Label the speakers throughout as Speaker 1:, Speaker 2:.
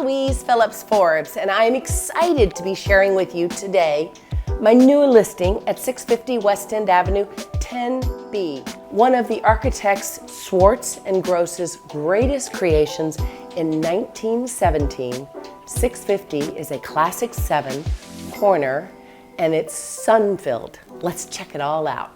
Speaker 1: Louise Phillips Forbes, and I am excited to be sharing with you today my new listing at 650 West End Avenue, 10B, one of the architects Swartz and Gross's greatest creations in 1917. 650 is a classic 7 corner, and it's sun-filled. Let's check it all out.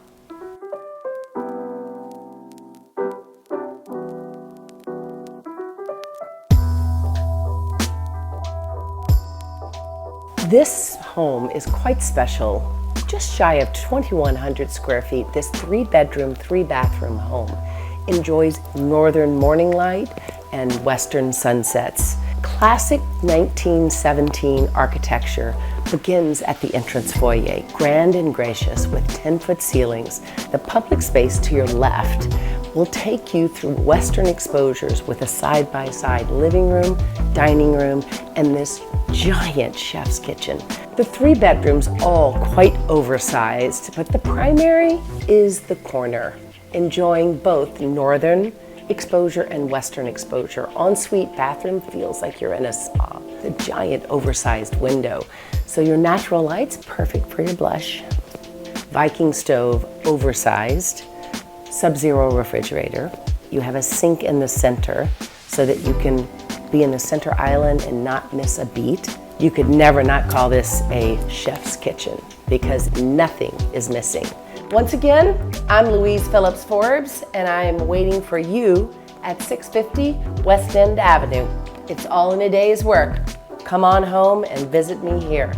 Speaker 1: This home is quite special. Just shy of 2,100 square feet, this 3-bedroom, 3-bathroom home enjoys northern morning light and western sunsets. Classic 1917 architecture begins at the entrance foyer, grand and gracious with 10-foot ceilings. The public space to your left will take you through western exposures with a side-by-side living room, dining room, and this giant chef's kitchen. The 3 bedrooms all quite oversized, but the primary is the corner, enjoying both northern exposure and western exposure. Ensuite bathroom feels like you're in a spa. The giant oversized window, so your natural light's perfect for your blush. Viking stove, oversized. Sub-zero refrigerator. You have a sink in the center so that you can be in the center island and not miss a beat. You could never not call this a chef's kitchen because nothing is missing. Once again, I'm Louise Phillips Forbes, and I am waiting for you at 650 West End Avenue. It's all in a day's work. Come on home and visit me here.